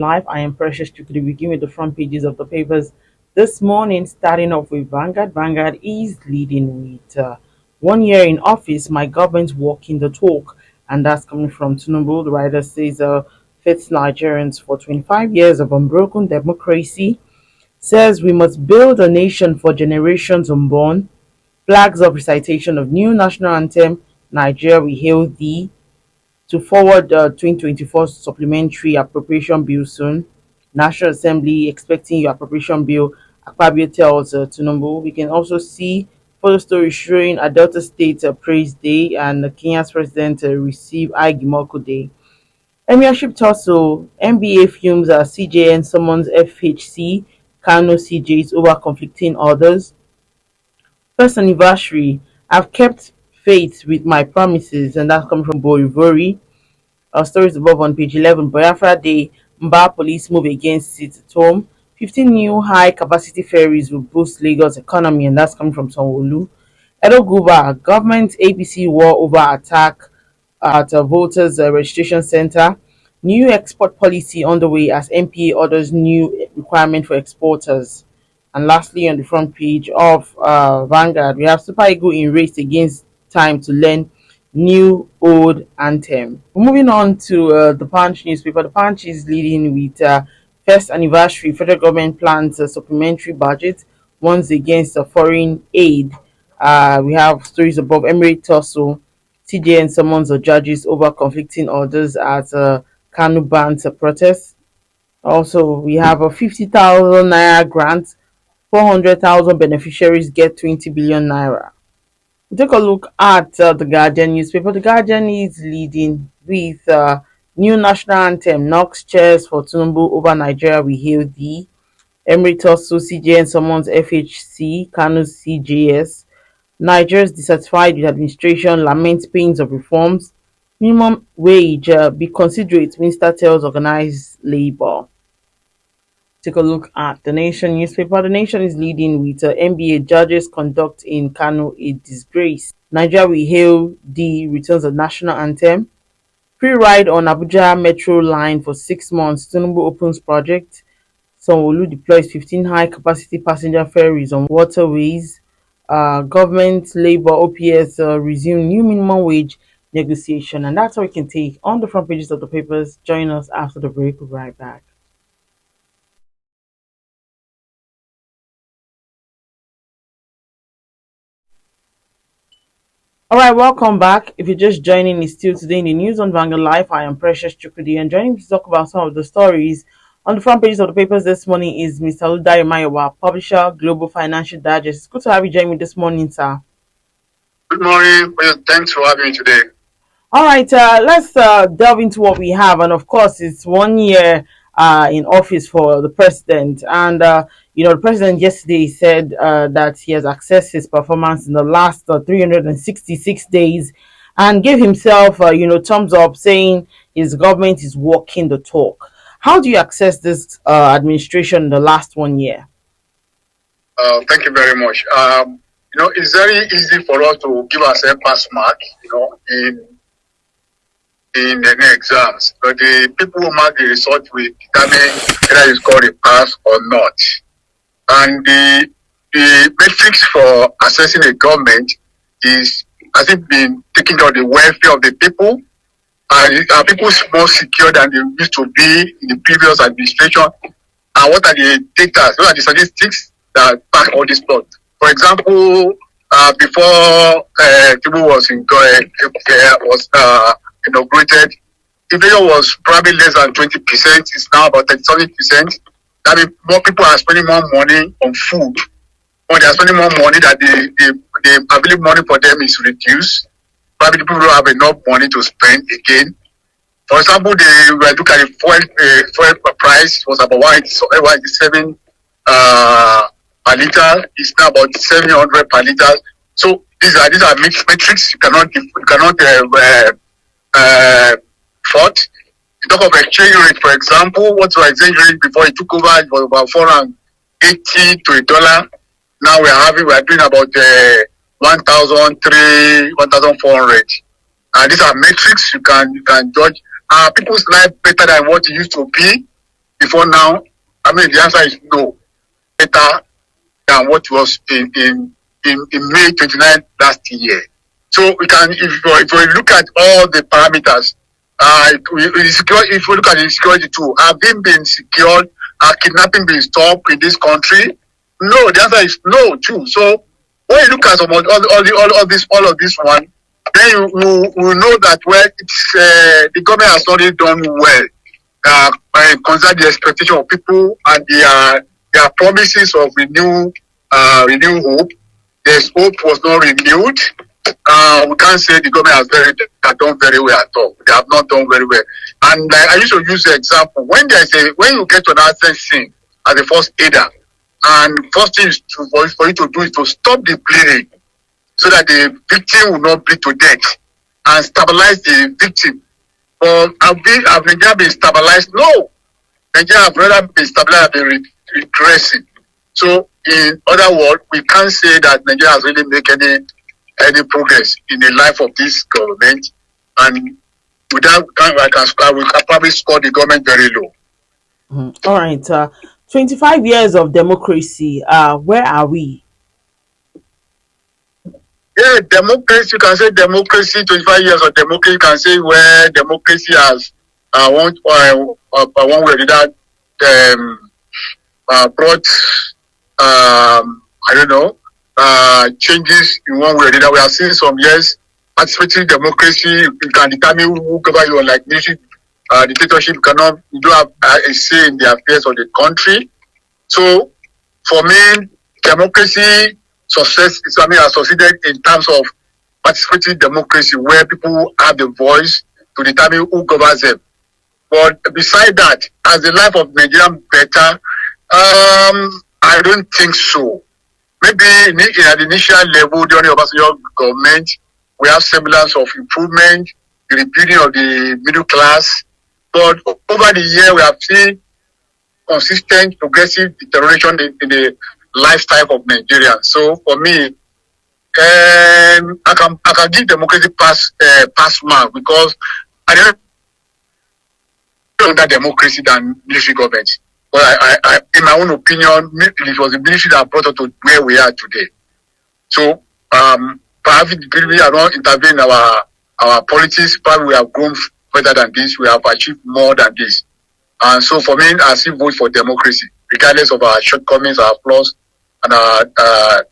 Live. I am Precious Chukudi. We begin with the front pages of the papers this morning, starting off with Vanguard. Vanguard is leading with 1 year in office. My government's walking the talk, and that's coming from TINUBU. The writer says, fits Nigerians for 25 years of unbroken democracy. Says we must build a nation for generations unborn. Flags of recitation of new national anthem. Nigeria, we hail thee to forward the 2024 supplementary appropriation bill soon. National Assembly expecting your appropriation bill. Akpabio tells TINUBU. We can also see photo story showing a Delta State Praise Day and Kenya's president receive Igimoko Day. Emirship tussle. NBA fumes CJN summons FHC Kano CJs over conflicting orders. First anniversary. I've kept faith with my promises, and that's coming from Borivori. Our stories above on page 11. Biafra Day, Mbah police move against sit at home. 15 new high-capacity ferries will boost Lagos economy, and that's coming from Sanwo-Olu. Edo Guba, government APC war over attack at a voters registration center. New export policy underway as MPA orders new requirement for exporters. And lastly, on the front page of Vanguard, we have Super Eagle in race against time to learn new old anthem. Moving on to the Punch newspaper. The Punch is leading with first anniversary. Federal government plans a supplementary budget once against foreign aid. We have stories above. Emirate tussle. CJN summons the judges over conflicting orders at Kano bans protest. Also, we have a 50,000 naira grant. 400,000 beneficiaries get 20 billion naira. We take a look at the Guardian newspaper. The Guardian is leading with new national anthem. Knocks chairs for TINUBU over Nigeria. We hail thee. Emeritus CJN summons FHC Kano CJs. Nigerians dissatisfied with administration laments pains of reforms. Minimum wage be considerate. Minister tells organized labor. Take a look at the Nation newspaper. The Nation is leading with NBA judges conduct in Kano a disgrace. Nigeria we hail the returns of national anthem. Free ride on Abuja Metro line for 6 months. TINUBU opens project. Sanwo-Olu deploys 15 high-capacity passenger ferries on waterways. Government, Labour, OPS resume new minimum wage negotiation. And that's all we can take on the front pages of the papers. Join us after the break. We'll be right back. All right, welcome back. If you're just joining, it's still today in the news on Vanguard Live. I am Precious Chukudi, and joining me to talk about some of the stories on the front pages of the papers this morning is Mr. Ludayo Mayowa, publisher, Global Financial Digest. It's good to have you join me this morning, sir. Good morning. Thanks for having me today. All right, let's delve into what we have, and of course, it's 1 year in office for the president, and the president yesterday said that he has assessed his performance in the last 366 days and gave himself, thumbs up, saying his government is walking the talk. How do you assess this administration in the last 1 year? Thank you very much. It's very easy for us to give ourselves pass mark, in the exams, but the people who mark the result will determine whether it's called a pass or not. And the metrics for assessing a government has it been taking care of the welfare of the people? Are people more secure than they used to be in the previous administration? And what are the data? What are the statistics that back all this plot? For example, before TINUBU was inaugurated, inflation was probably less than 20%. It's now about 37%. That means more people are spending more money on food, or they are spending more money that the available money for them is reduced. Probably people don't have enough money to spend again. For example, they were looking at the fuel price was about 187 per liter. It's now about 700 per liter. So these are mixed metrics. You cannot fault. You talk of exchange rate, for example. What was exchange rate before he took over? It was about 480 to a dollar. Now we are doing about 1,400. These are metrics you can judge. Are people's life better than what it used to be? before now? I mean, the answer is no. Better than what was in May 29 last year. So we can, if we look at all the parameters, if we look at the security too, have been secured? Are kidnapping been stopped in this country? No, the answer is no too. So when you look at all of this one, then you know that the government has not really done well concerning the expectation of people and their promises of renewed hope. This hope was not renewed. We can't say the government has done very well at all. They have not done very well. And I used to use the example when you get to an accident scene as a first aider, and first thing is for you to do is to stop the bleeding so that the victim will not bleed to death and stabilize the victim. But have Nigeria been stabilized? No. Nigeria have rather been stabilized and regressing. So in other words, we can't say that Nigeria has really made any progress in the life of this government, and without we can probably score the government very low. All right. 25 years of democracy. Where are we? Yeah, democracy. You can say democracy. 25 years of democracy. You can say where democracy has one way or the other brought I don't know changes in one way or the other. We have seen some years participating democracy. You can determine who govern you, like military dictatorship. You don't have a say in the affairs of the country. So for me, democracy has succeeded in terms of participating democracy, where people have the voice to determine who governs them. But beside that, has the life of Nigerian better? I don't think so. Maybe at the initial level during the Obasanjo government, we have semblance of improvement, the rebuilding of the middle class. But over the year, we have seen consistent, progressive deterioration in the lifestyle of Nigerians. So for me, I can give democracy pass mark, because I don't under democracy than military government. But I, in my own opinion, it was the military that brought us to where we are today. So perhaps we have not intervened in our politics. Probably we have grown better than this. We have achieved more than this. And so for me, I still vote for democracy, regardless of our shortcomings, our flaws, and our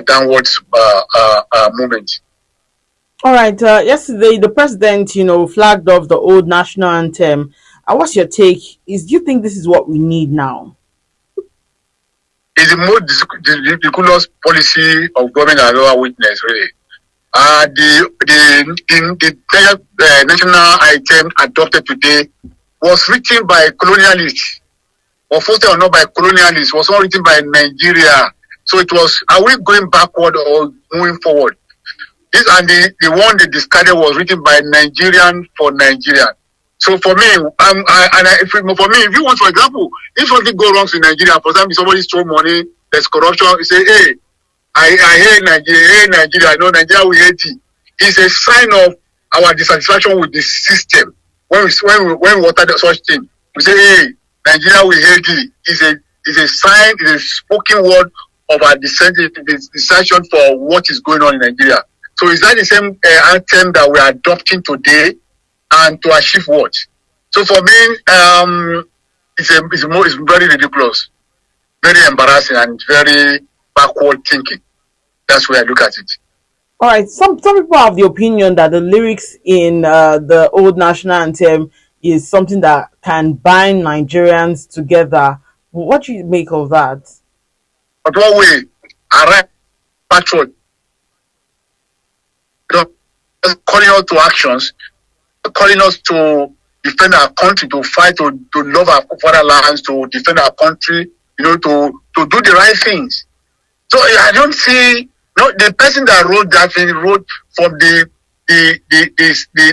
downwards movement. All right. Yesterday, the president, flagged off the old national anthem. What's your take? Do you think this is what we need now? It's the most ridiculous policy of government I've ever witnessed, really. The national anthem adopted today was written by colonialists, or first or not by colonialists, was not written by Nigeria. So it was, are we going backward or moving forward? This and the one they discarded was written by Nigerian for Nigeria. So for me, if you want, for example, if something goes wrong in Nigeria, for example, somebody stole money, there's corruption, you say, hey, I hate Nigeria, I know Nigeria will hate it. It's a sign of our dissatisfaction with the system. When we water such thing, we say, hey, Nigeria will hate it. It's a sign, it's a spoken word of our dissatisfaction for what is going on in Nigeria. So is that the same anthem that we are adopting today, and to achieve what? So for me, it's very ridiculous, very embarrassing, and very backward thinking. That's where I look at it. All right. Some people have the opinion that the lyrics in the old national anthem is something that can bind Nigerians together. What do you make of that? But what way? Alright, patrol. Calling us to actions, calling us to defend our country, to fight, to love our fatherlands, to defend our country, to do the right things. So I don't see, the person that wrote that thing wrote from the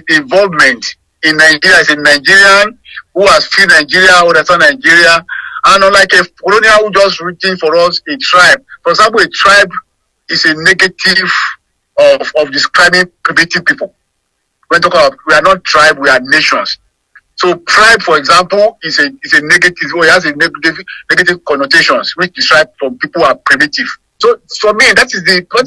involvement in Nigeria as a Nigerian who has feel Nigeria, who understand Nigeria, and unlike a colonial who just written for us a tribe. For example, a tribe is a negative of describing primitive people. When talking about, we are not tribe, we are nations. So tribe, for example, is a negative, or it has a negative connotations, which describe from people who are primitive. So for me, that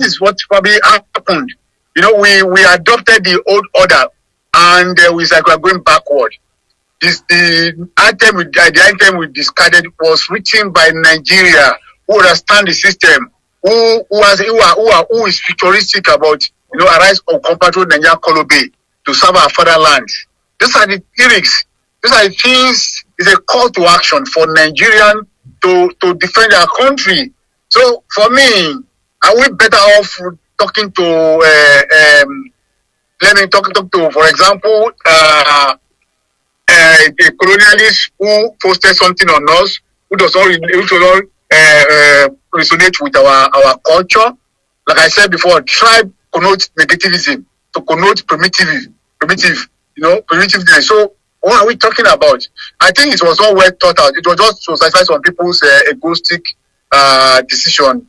is what probably happened. You know, we adopted the old order, and we like we are going backward. The item we discarded was written by Nigeria, who understand the system, who is futuristic about, you know, arise of compatriot Nigeria Kolobe to serve our fatherland. These are the lyrics. These are the things. It's a call to action for Nigerian to defend our country. So for me, are we better off talking to let me talk to, for example, the colonialists who posted something on us, who does not resonate with our culture. Like I said before, tribe connotes negativism, to connote primitive, primitiveness. So what are we talking about? I think it was not well thought out. It was just to satisfy some people's egoistic decision,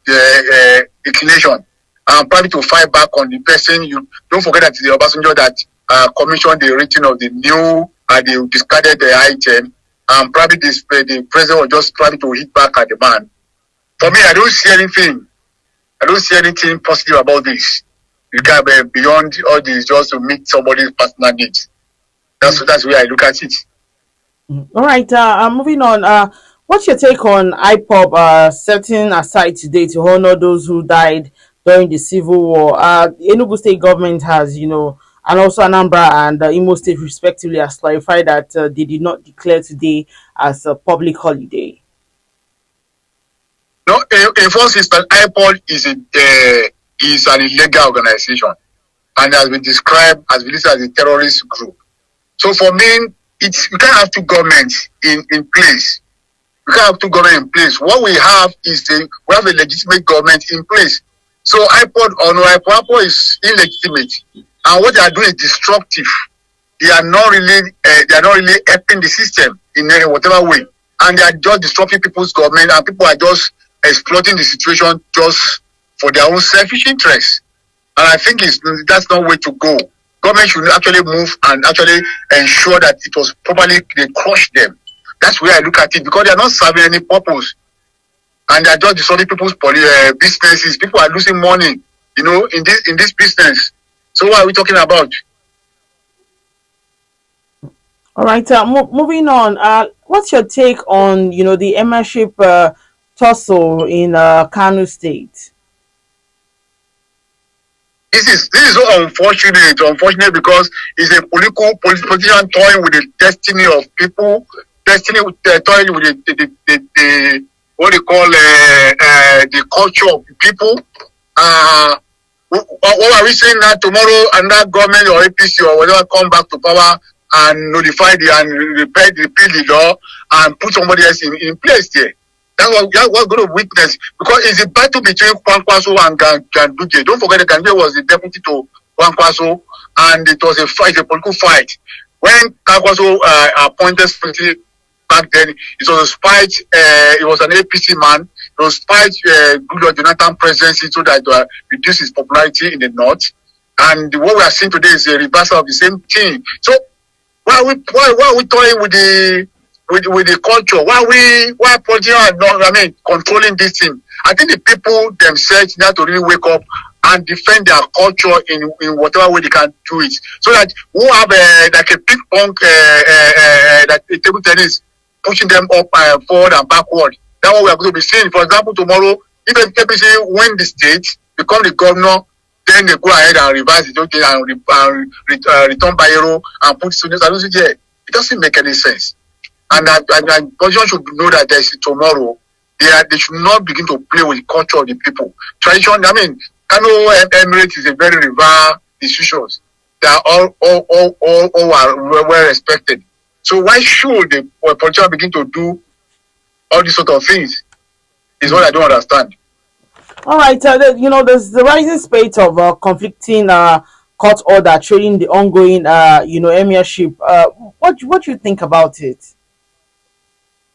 inclination, probably to fight back on the person. You don't forget that it's the Obasanjo that commissioned the writing of the new, they discarded the item, and probably the president was just trying to hit back at the man. For me, I don't see anything. I don't see anything positive about this. You can't be beyond all this just to meet somebody's personal needs. That's where I look at it. All right. Moving on. What's your take on IPOB setting aside today to honor those who died during the Civil War? Enugu State government has, you know, and also Anambra and Imo State respectively has clarified that they did not declare today as a public holiday. No, in first instance, IPOB is an illegal organization and has been described as a terrorist group. So for me, you can't have two governments in place. We can't have two governments in place. What we have is we have a legitimate government in place. So IPOB is illegitimate, and what they are doing is destructive. They are not really helping the system in any whatever way, and they are just disrupting people's government, and people are just exploiting the situation just for their own selfish interests. And I think that's not the way to go. Government should actually move and actually ensure that it was properly, they crush them. That's where I look at it, because they are not serving any purpose. And they are just destroying people's businesses. People are losing money, you know, in this business. So what are we talking about? All right. Moving on. What's your take on, you know, the Emirship tussle in Kano State? This is so unfortunate because it's a politician toying with the destiny of people, toying with the what they call the culture of the people. What are we saying that tomorrow another government or APC or whatever come back to power and notify and repeal the law and put somebody else in place there? That's what going to witness, because it's a battle between Kwankwaso and Ganduje. Don't forget that Ganduje was the deputy to Kwankwaso, and it was a political fight. When Kwankwaso appointed somebody back then, it was a spite. It was an APC man. It was spite Goodluck Jonathan presidency so that reduce his popularity in the north. And what we are seeing today is a reversal of the same thing. So why are we toying with the culture? Why politicians are not, controlling this thing? I think the people themselves need to really wake up and defend their culture in whatever way they can do it. So that we have like a ping pong, like a table tennis, pushing them up forward and backward. That's what we are going to be seeing. For example, tomorrow, if an APC win the state, become the governor, then they go ahead and revise the thing and return Bayero and put students. I don't see there. It doesn't make any sense. And politicians should know that there's tomorrow. They should not begin to play with the culture of the people. Tradition, Kano Emirate is a very revered institutions. They are all are well respected. So why should the politicians begin to do all these sort of things? Is what I don't understand. All right, there's the rising spate of conflicting court order trading the ongoing, Emirship. What do you think about it?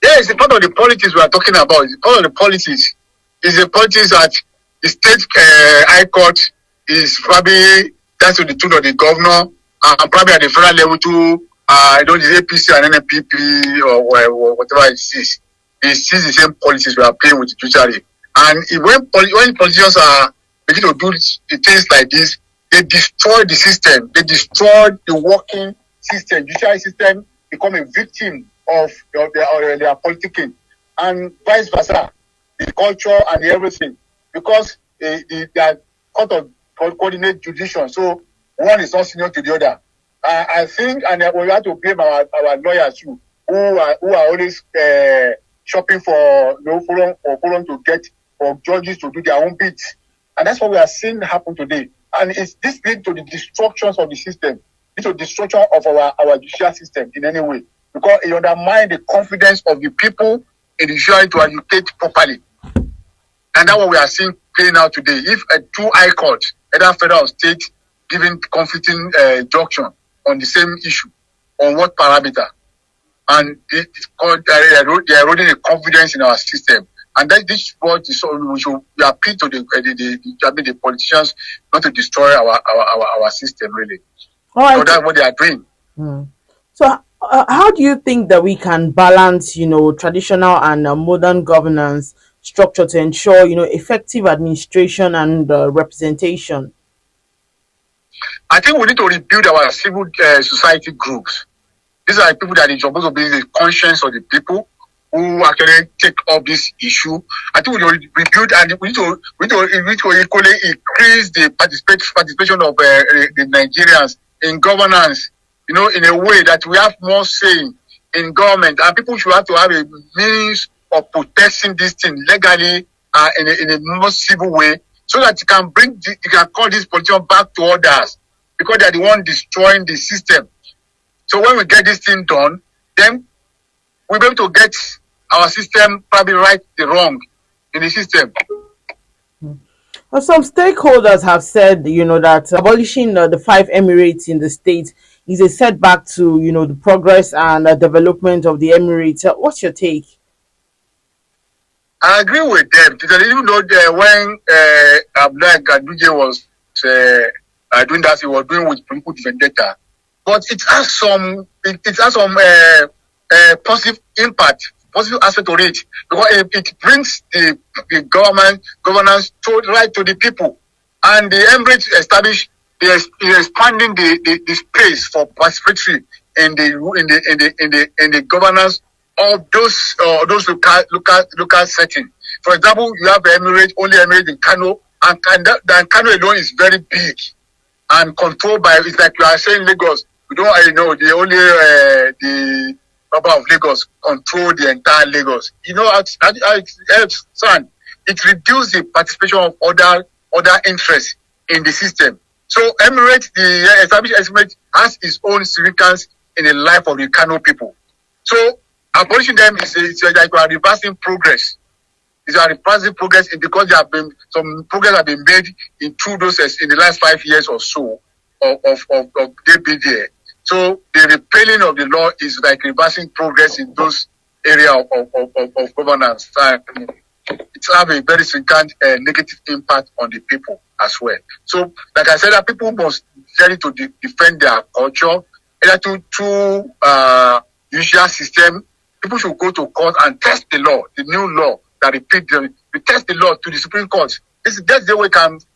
Yeah, it's a part of the politics we are talking about. It's part of the politics. It's a politics that the state high court is probably that's to the tune of the governor, and probably at the federal level too. I don't the APC and NPP or whatever it is. It sees the same policies we are playing with the judiciary. And when politicians are begin to do things like this, they destroy the system. They destroy the working system. Judiciary system become a victim of their politicking, and vice versa, the culture and everything, because they are out of coordinate jurisdiction. So one is not senior to the other. I think, and we have to blame our lawyers too, who are always shopping for forum to get for judges to do their own bits, and that's what we are seeing happen today. And this leads to the destruction of the system, leads to destruction of our judicial system in any way, because it undermines the confidence of the people in the judiciary to educate properly. And that's what we are seeing playing out today. If two high courts, either federal or state, giving conflicting junction on the same issue, on what parameter, and they are eroding the confidence in our system. And that this is what we appeal to the politicians not to destroy our system, really. All right. So that's what they are doing. So how do you think that we can balance, traditional and modern governance structure to ensure, effective administration and representation? I think we need to rebuild our civil society groups. These are people that are supposed to be the conscience of the people who actually take up this issue. I think we need to rebuild, and we need to equally increase the participation of the Nigerians in governance, in a way that we have more say in government, and people should have to have a means of protecting this thing legally in a more civil way, so that you can call this politician back to others, because they are the one destroying the system. So when we get this thing done, then we'll be able to get our system probably right the wrong in the system. Well, some stakeholders have said, that abolishing the 5 emirates in the state is a setback to, the progress and development of the emirates. What's your take? I agree with them, because even though when Abdullah Ganduje was doing that, he was doing with political vendetta, but it has some positive impact, positive aspect to it, because it brings the governance right to the people, and the Emirates established is expanding the space for participatory in the governance of those local settings. For example, you have only Emirate in Kano, and Kano alone is very big and controlled by. It's like you are saying Lagos. We don't the only the Baba of Lagos control the entire Lagos. It reduces the participation of other interests in the system. So the established Emirate has its own significance in the life of the Kano people. So abolishing them is like we are reversing progress. It's a reversing progress because some progress have been made in the last 5 years or so of they being there. So the repealing of the law is like reversing progress in those areas of governance. It have a very significant negative impact on the people as well. So, like I said, that people must ready to defend their culture, either to judicial system. People should go to court and test the law, the new law that we test the law to the Supreme Court. That's the way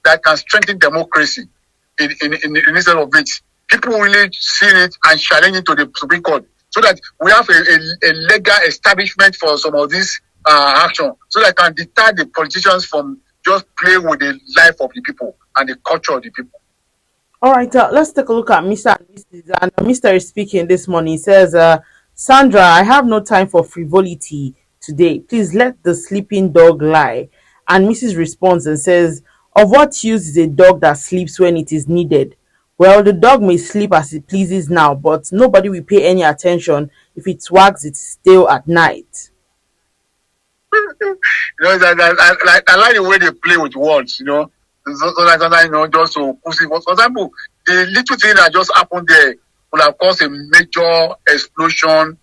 that can strengthen democracy instead of it. People really see it and challenge it to the Supreme Court, so that we have a legal establishment for some of this action, so that can deter the politicians from just playing with the life of the people and the culture of the people. All right, let's take a look at Mr. and Mrs. And Mr. is speaking this morning. He says, Sandra, I have no time for frivolity today. Please let the sleeping dog lie. And Mrs. responds and says, of what use is a dog that sleeps when it is needed? Well, the dog may sleep as it pleases now, but nobody will pay any attention if it wags its tail at night. I like the way they play with words, just to push it. For example, the little thing that just happened there will have caused a major implosion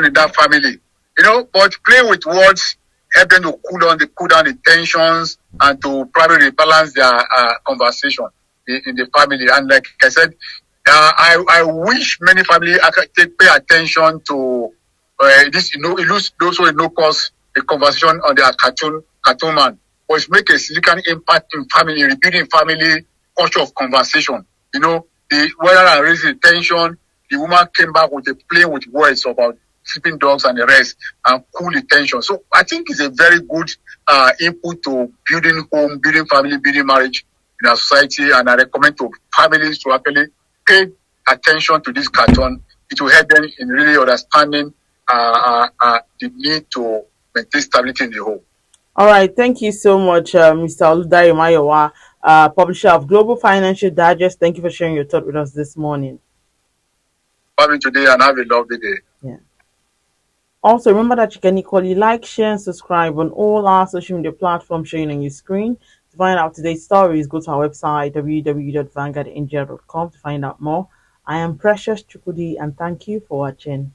in that family. But playing with words help them to cool down the tensions and to probably rebalance their conversation in the family. And like I said, I wish many family pay attention to this. It lose those who no cause a conversation on their cartoon man, but it make a significant impact in family, rebuilding family culture of conversation. The whether I raise the tension, the woman came back with a playing with words about sleeping dogs and the rest and cool the tension. So I think it's a very good input to building home, building family, building marriage in our society, and I recommend to families to actually pay attention to this cartoon. It will help them in really understanding the need to maintain stability in the home. All right, thank you so much, Mr. Oludare Mayowa, publisher of Global Financial Digest. Thank you for sharing your thought with us this morning. Having today and have a lovely day. Yeah. Also, remember that you can equally like, share, and subscribe on all our social media platforms showing on your screen. To find out today's stories, go to our website www.vanguardindia.com to find out more. I am Precious Chukudi, and thank you for watching.